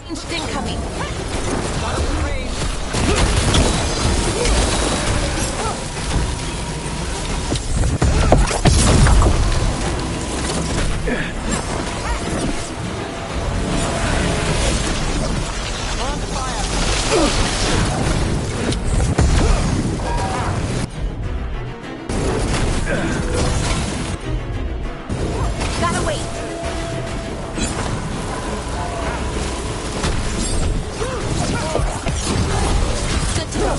Ranged incoming. Got him in range. On fire. Gotta wait. Good to go.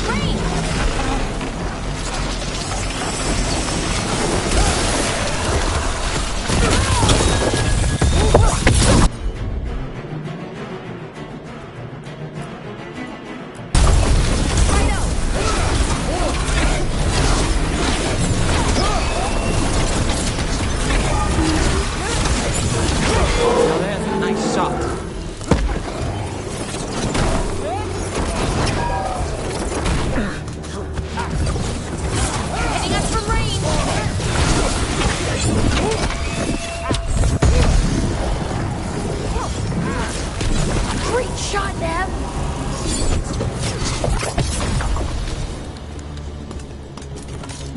Range. Now there's a nice shot. Hitting us from range. Great shot, Nav.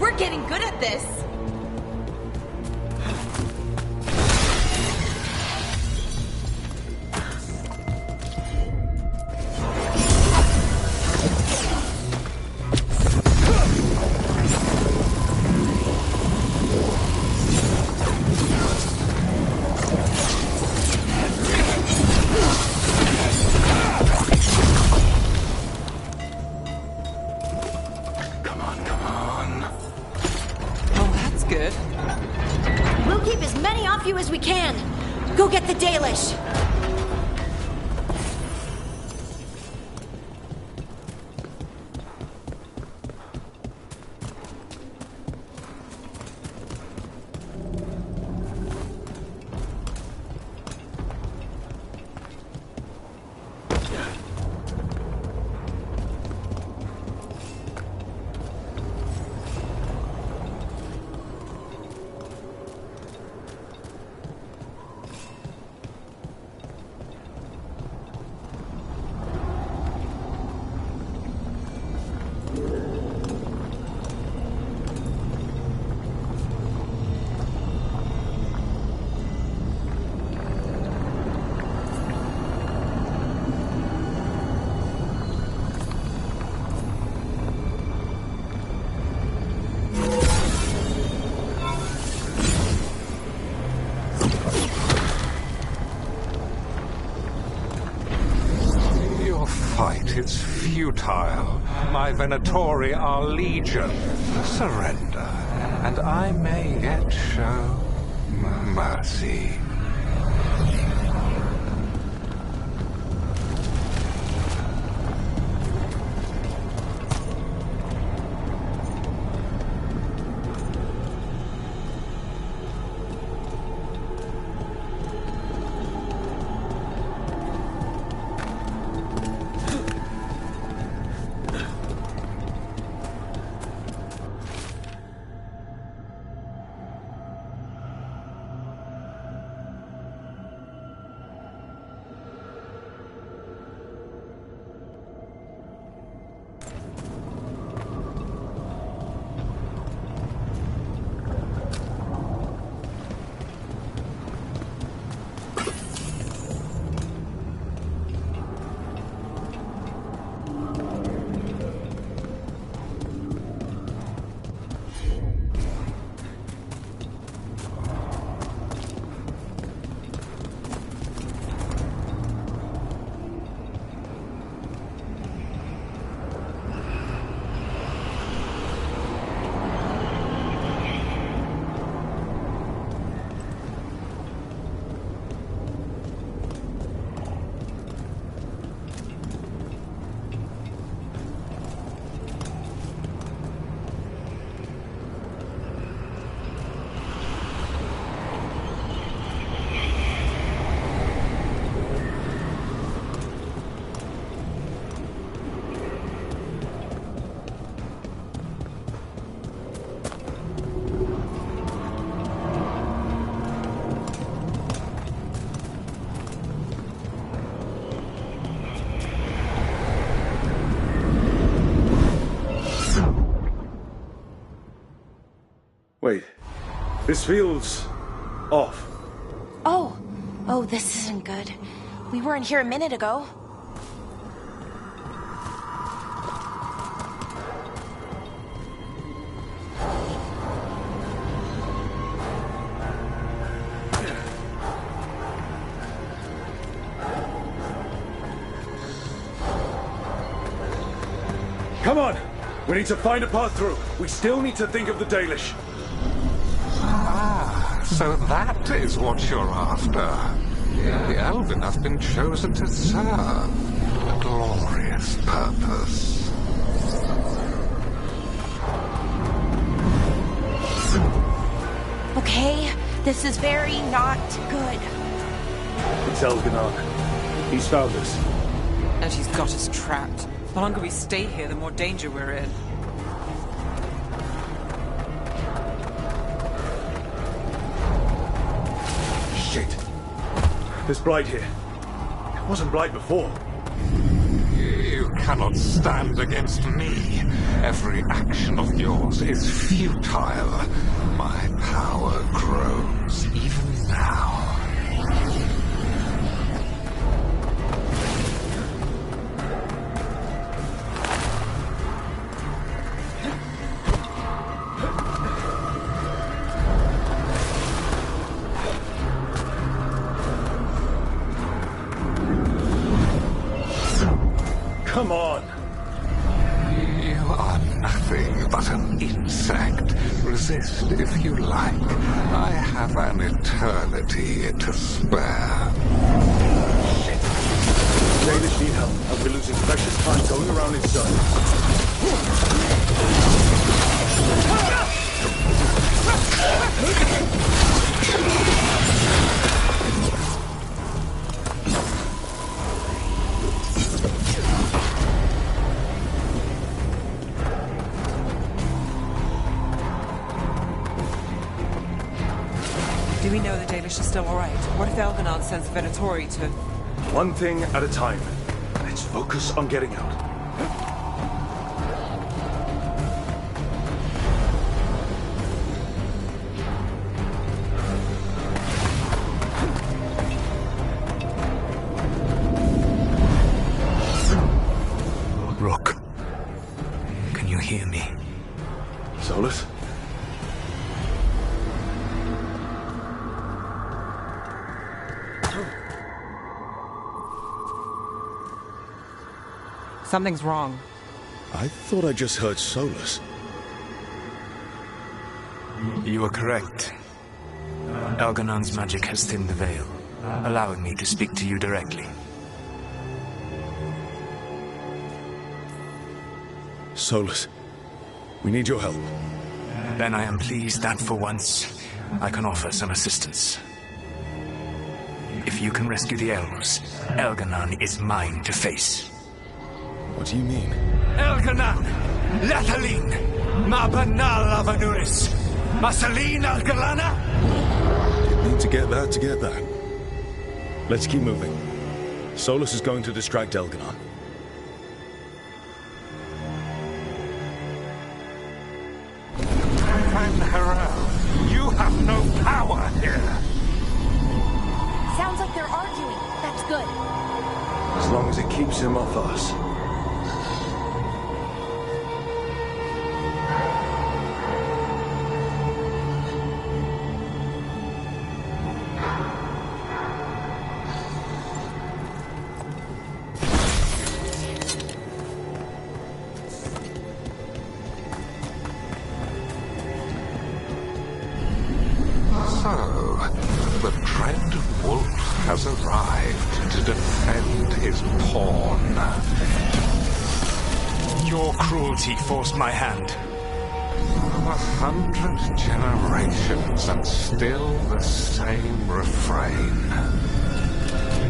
We're getting good at this. Come on. Oh, that's good. We'll keep as many off you as we can. Go get the Dalish. Your fight is futile. My Venatori are legion. Surrender, and I may yet show mercy. This feels off. Oh. Oh, this isn't good. We weren't here a minute ago. Come on! We need to find a path through. We still need to think of the Dalish. Ah, so that is what you're after. The Elven have been chosen to serve a glorious purpose. Okay, this is very not good. It's Elganon. He's found us. And she's got us trapped. The longer we stay here, the more danger we're in. Shit. There's blight here. It wasn't blight before. You cannot stand against me. Every action of yours is futile. My power grows even now. Come on! You are nothing but an insect. Resist if you like. I have an eternity to spare. Shit. Dalish need help, and we're losing precious time going around in circles. Do we know the Dalish are still alright? What if Elganon sends Venatori to... One thing at a time. Let's focus on getting out. Rook, can you hear me? Solus? Something's wrong. I thought I just heard Solus. You are correct. Elganon's magic has thinned the veil, allowing me to speak to you directly. Solus, we need your help. Then I am pleased that for once, I can offer some assistance. If you can rescue the elves, Elganon is mine to face. What do you mean? Elganon! Lathalin! Ma banal avanuris! Masalin Algalana! Didn't need to get that. Let's keep moving. Solus is going to distract Elganon. Van Harel, you have no power here. Sounds like they're arguing. That's good. As long as it keeps him off us. So, the dread wolf has arrived to defend his pawn. Your cruelty forced my hand. 100 generations and still the same refrain.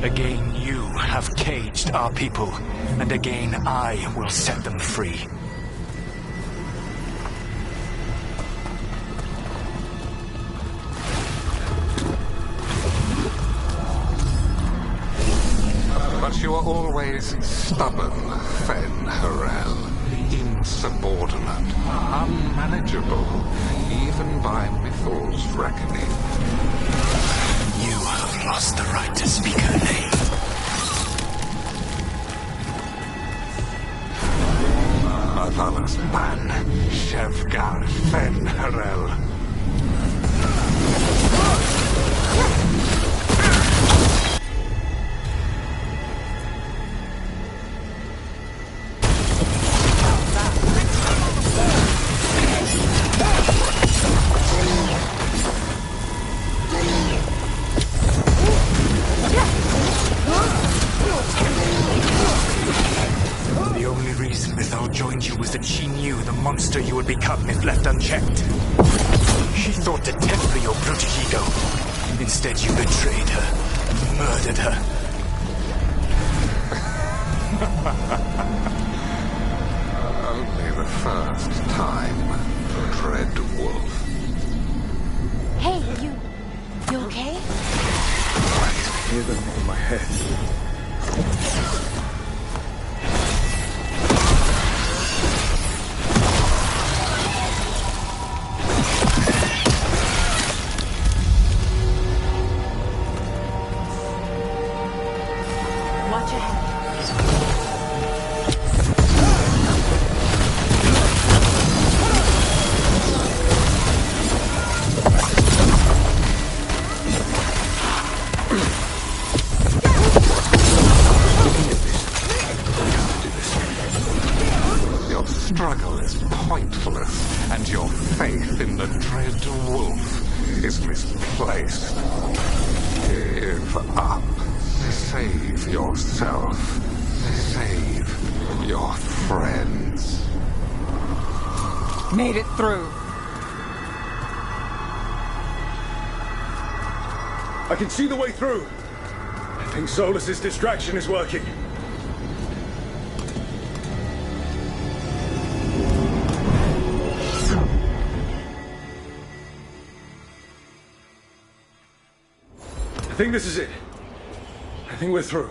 Again, you have caged our people, and again I will set them free. But you are always stubborn, Fen Harel. insubordinate, unmanageable, even by Mythal's reckoning. You have lost the right to speak her name. Avalas Ban, Shevgar Fen Harel. The only reason Mythal joined you was that she knew the monster you would become if left unchecked. She thought to temper your brutish ego. Instead, you betrayed her, murdered her. Only the first time, Dread Wolf. Hey, you okay? I can hear them in my head. Watch ahead. Your struggle is pointless, and your faith in the Dread Wolf is misplaced. Give up. Save yourself. Save your friends. Made it through. I can see the way through. I think Solus's distraction is working. I think this is it. I think we're through.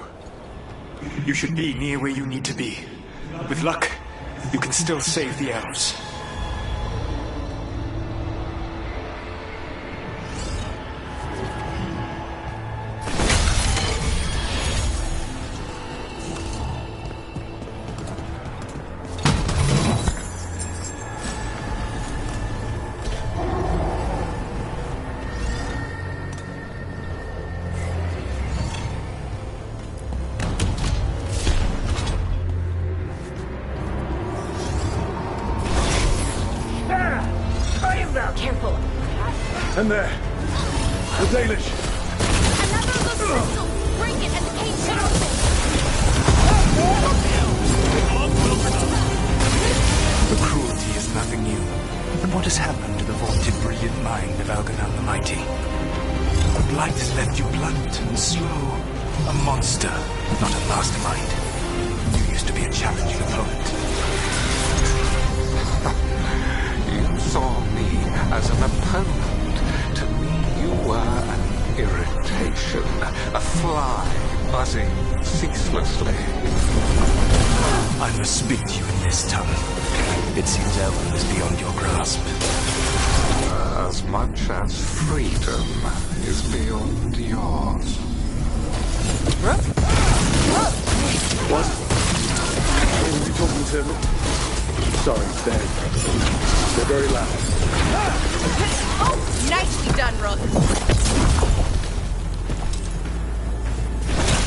You should be near where you need to be. With luck, you can still save the elves. Careful. And there. The Dalish. Another of those crystals! Break it and the cage should open! The cruelty is nothing new. But what has happened to the vaunted brilliant mind of Algernon the Mighty? The blight has left you blunt and slow. A monster, not a mastermind. You used to be a challenging opponent. You saw me as an opponent. To me, you were an irritation, a fly buzzing ceaselessly. I must speak to you in this tongue. It seems Elven is beyond your grasp. As much as freedom is beyond yours. What? Are you talking to me? Sorry, they're very loud. Oh, nicely done, Rook.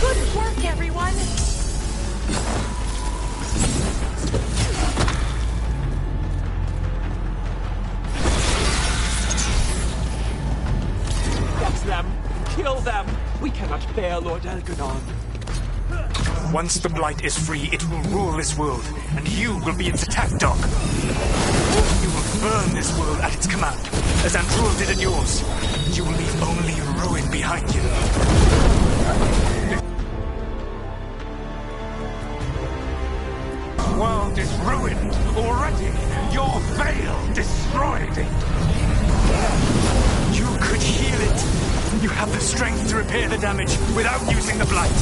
Good work, everyone. Watch them! Kill them! We cannot bear Lord Elganon. Once the blight is free, it will rule this world, and you will be its attack dog. You will burn this world at its command, as Andrul did at yours. You will leave only ruin behind you. The world is ruined already. Your veil destroyed it. You could heal it. You have the strength to repair the damage without using the blight.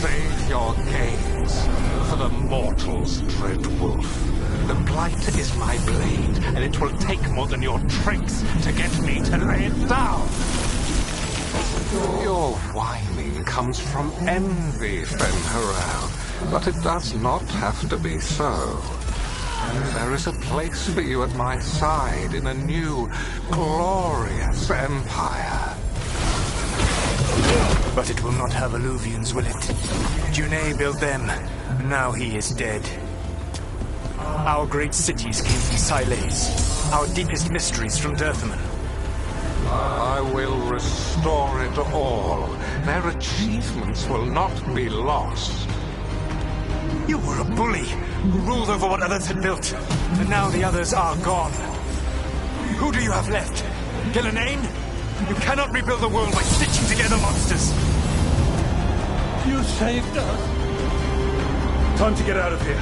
Save your gaze for the mortal's dread wolf. The blight is my blade, and it will take more than your tricks to get me to lay it down. Your whining comes from envy, Fen'Harel, but it does not have to be so. There is a place for you at my side in a new, glorious empire. But it will not have Illuvians, will it? Junei built them, and now he is dead. Our great cities came from Sileys, our deepest mysteries from Dirthaman. I will restore it all. Their achievements will not be lost. You were a bully who ruled over what others had built, and now the others are gone. Who do you have left? Gillenane? You cannot rebuild the world by stitching together monsters. You saved us. Time to get out of here.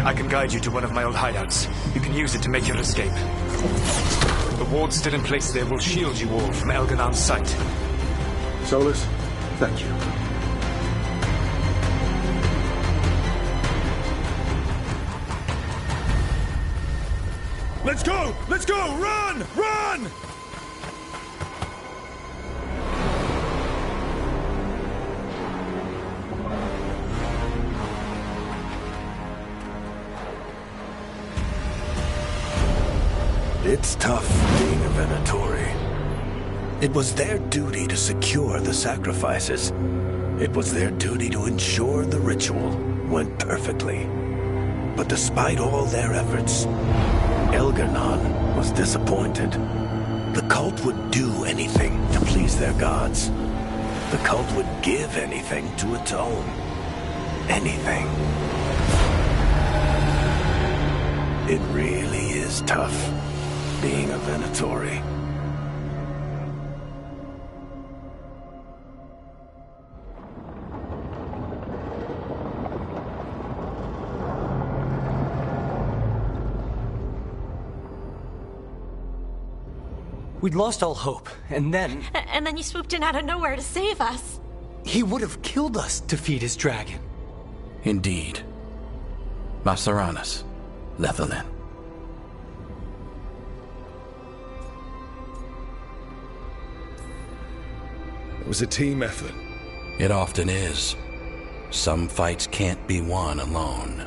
I can guide you to one of my old hideouts. You can use it to make your escape. The wards still in place there will shield you all from Elganon's sight. Solus, thank you. Let's go! Let's go! Run! Run! It's tough being a Venatori. It was their duty to secure the sacrifices. It was their duty to ensure the ritual went perfectly. But despite all their efforts, Elganon was disappointed. The cult would do anything to please their gods. The cult would give anything to atone. Anything. It really is tough being a Venatori. We'd lost all hope, and then... And then you swooped in out of nowhere to save us. he would have killed us to feed his dragon. Indeed. Masaranas, Lethalin. It was a team effort. It often is. Some fights can't be won alone.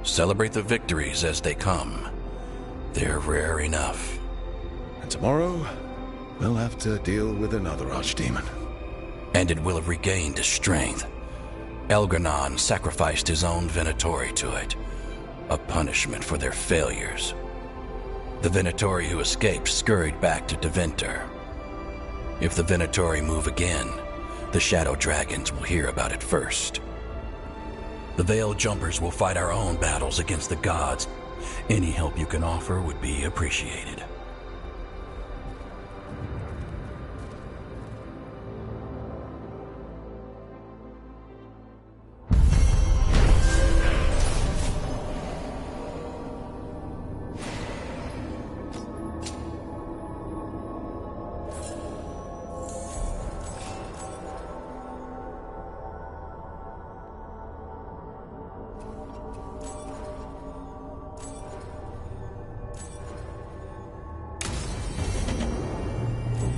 Celebrate the victories as they come. They're rare enough. And tomorrow, we'll have to deal with another archdemon. And it will have regained its strength. Elganon sacrificed his own Venatori to it. A punishment for their failures. The Venatori who escaped scurried back to Deventer. If the Venatori move again, the Shadow Dragons will hear about it first. The Veil Jumpers will fight our own battles against the gods. Any help you can offer would be appreciated.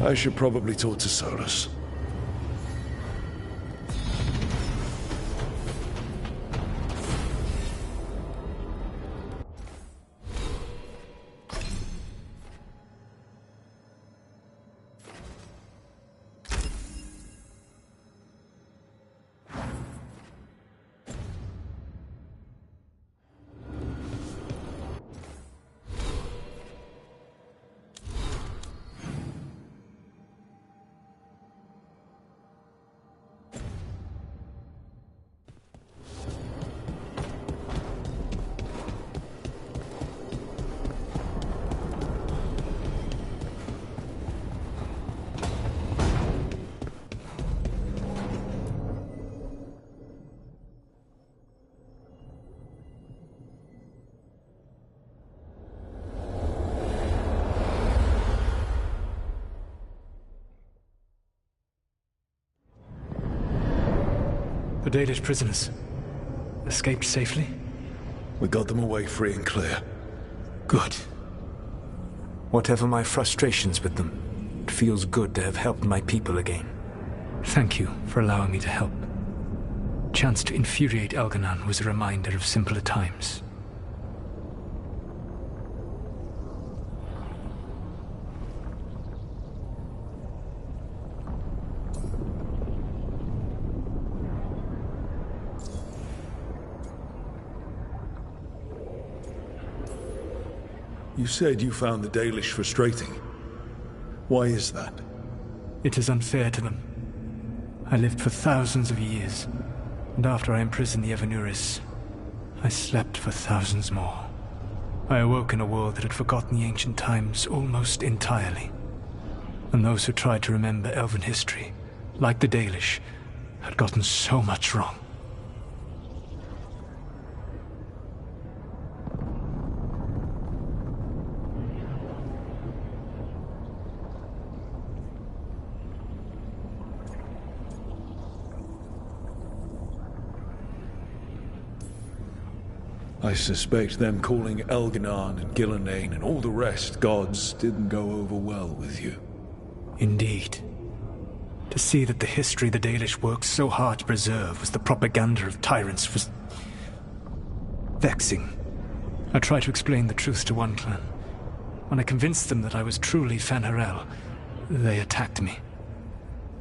I should probably talk to Solus. The Dalish prisoners escaped safely? We got them away free and clear. Good. Whatever my frustrations with them, it feels good to have helped my people again. Thank you for allowing me to help. Chance to infuriate Elganon was a reminder of simpler times. You said you found the Dalish frustrating. Why is that? It is unfair to them. I lived for thousands of years, and after I imprisoned the Evanuris, I slept for thousands more. I awoke in a world that had forgotten the ancient times almost entirely. And those who tried to remember Elven history, like the Dalish, had gotten so much wrong. I suspect them calling Elganon and Gillenane and all the rest gods didn't go over well with you. Indeed. To see that the history the Dalish worked so hard to preserve was the propaganda of tyrants was vexing. I tried to explain the truth to one clan. When I convinced them that I was truly Fen'Harel, they attacked me.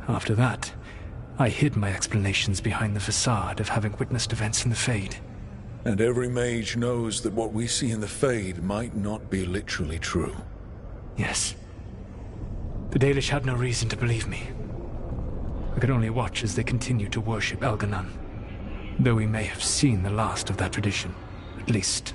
After that, I hid my explanations behind the facade of having witnessed events in the Fade. And every mage knows that what we see in the Fade might not be literally true. Yes. The Dalish had no reason to believe me. I could only watch as they continued to worship Elganon, though we may have seen the last of that tradition, at least.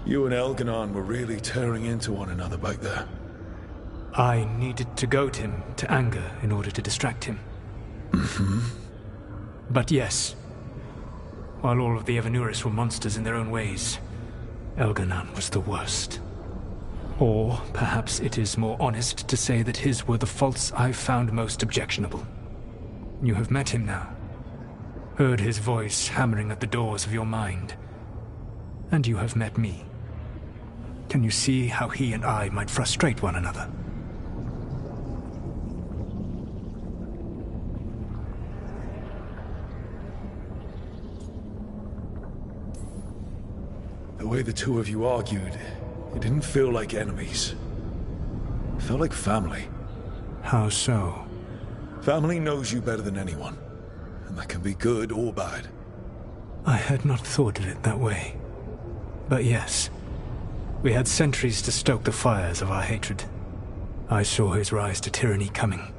You and Elganon were really tearing into one another back there. I needed to goad him to anger in order to distract him. Mm-hmm. But yes, while all of the Evanuris were monsters in their own ways, Elganon was the worst. Or perhaps it is more honest to say that his were the faults I found most objectionable. You have met him now, heard his voice hammering at the doors of your mind, and you have met me. Can you see how he and I might frustrate one another? The way the two of you argued, it didn't feel like enemies. It felt like family. How so? Family knows you better than anyone, and that can be good or bad. I had not thought of it that way. But yes, we had centuries to stoke the fires of our hatred. I saw his rise to tyranny coming,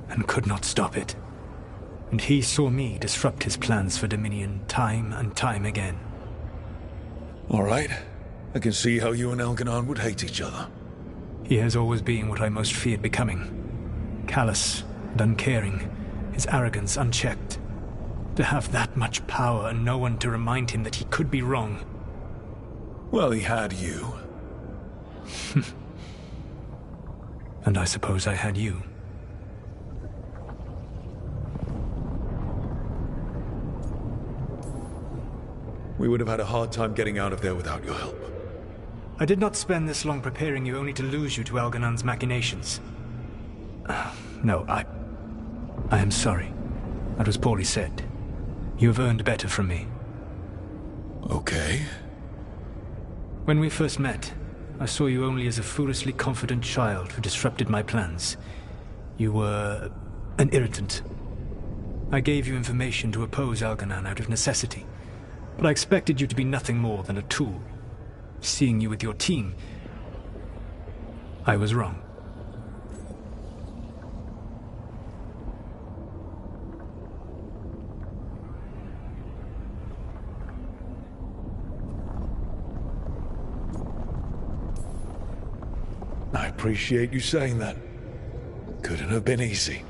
and could not stop it. And he saw me disrupt his plans for dominion time and time again. All right. I can see how you and Elganon would hate each other. He has always been what I most feared becoming. Callous and uncaring, his arrogance unchecked. To have that much power and no one to remind him that he could be wrong. Well, he had you. And I suppose I had you. We would have had a hard time getting out of there without your help. I did not spend this long preparing you only to lose you to Elganon's machinations. No, I am sorry. That was poorly said. You have earned better from me. Okay. When we first met, I saw you only as a foolishly confident child who disrupted my plans. You were an irritant. I gave you information to oppose Elganon out of necessity, but I expected you to be nothing more than a tool. seeing you with your team, I was wrong. I appreciate you saying that. Couldn't have been easy.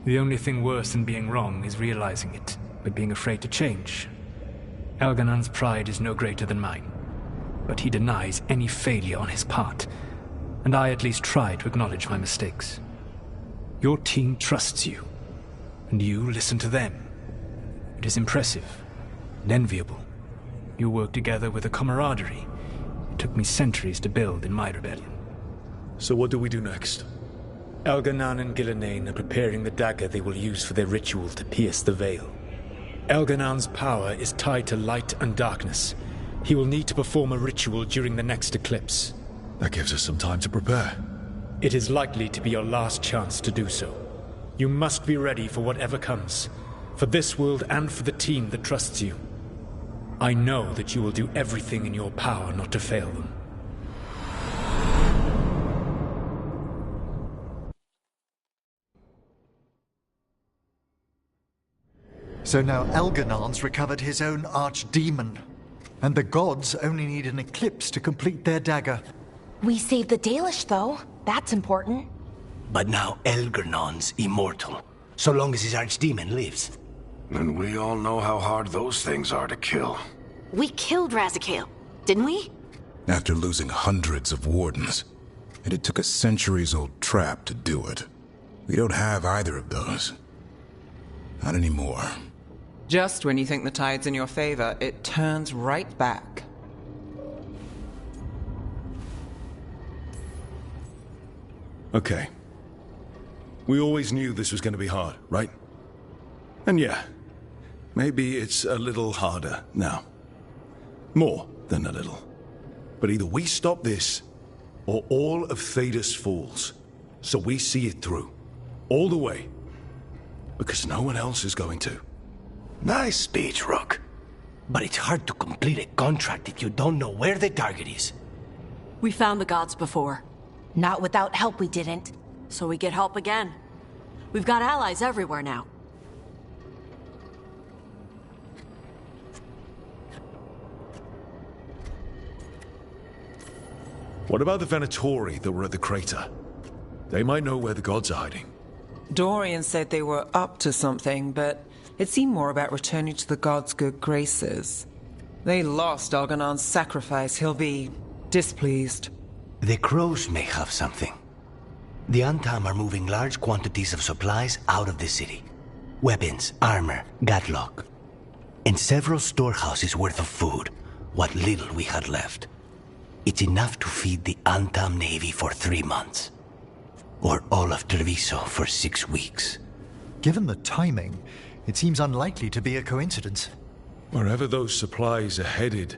The only thing worse than being wrong is realizing it, but being afraid to change. Elganon's pride is no greater than mine, but he denies any failure on his part, and I at least try to acknowledge my mistakes. Your team trusts you, and you listen to them. It is impressive and enviable. You work together with a camaraderie it took me centuries to build in my rebellion. So what do we do next? Elganon and Gillenane are preparing the dagger they will use for their ritual to pierce the veil. Elganon's power is tied to light and darkness. He will need to perform a ritual during the next eclipse. That gives us some time to prepare. It is likely to be your last chance to do so. You must be ready for whatever comes, for this world and for the team that trusts you. I know that you will do everything in your power not to fail them. So now Elganon's recovered his own archdemon, and the gods only need an eclipse to complete their dagger. We saved the Dalish, though. That's important. But now Elganon's immortal, so long as his archdemon lives. And we all know how hard those things are to kill. We killed Razikale, didn't we? After losing hundreds of wardens. And it took a centuries-old trap to do it. We don't have either of those. Not anymore. Just when you think the tide's in your favor, it turns right back. Okay. We always knew this was going to be hard, right? And yeah, maybe it's a little harder now. More than a little. But either we stop this, or all of Thedas falls. So we see it through. All the way. Because no one else is going to. Nice speech, Rook. But it's hard to complete a contract if you don't know where the target is. We found the gods before. Not without help, we didn't. So we get help again. We've got allies everywhere now. What about the Venatori that were at the crater? They might know where the gods are hiding. Dorian said they were up to something, but it seemed more about returning to the gods' good graces. They lost Elganon's sacrifice. He'll be displeased. The crows may have something. The Antam are moving large quantities of supplies out of the city. Weapons, armor, gatlock. And several storehouses worth of food, what little we had left. It's enough to feed the Antam Navy for 3 months. Or all of Treviso for 6 weeks. Given the timing, it seems unlikely to be a coincidence. Wherever those supplies are headed,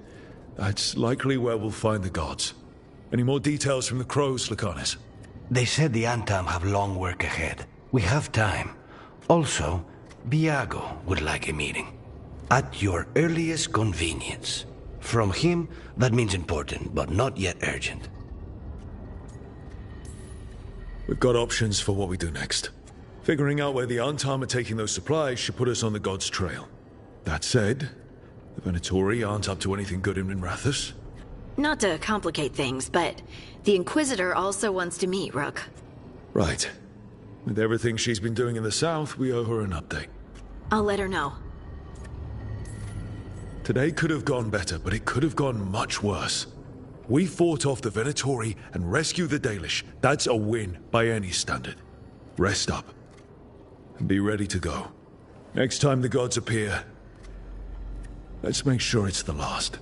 that's likely where we'll find the gods. Any more details from the crows, Laconis? They said the Antam have long work ahead. We have time. Also, Biago would like a meeting. At your earliest convenience. From him, that means important, but not yet urgent. We've got options for what we do next. Figuring out where the Antam are taking those supplies should put us on the gods' trail. That said, the Venatori aren't up to anything good in Minrathous. Not to complicate things, but the Inquisitor also wants to meet Rook. Right. With everything she's been doing in the south, we owe her an update. I'll let her know. Today could have gone better, but it could have gone much worse. We fought off the Venatori and rescued the Dalish. That's a win by any standard. Rest up. And be ready to go. Next time the gods appear, let's make sure it's the last.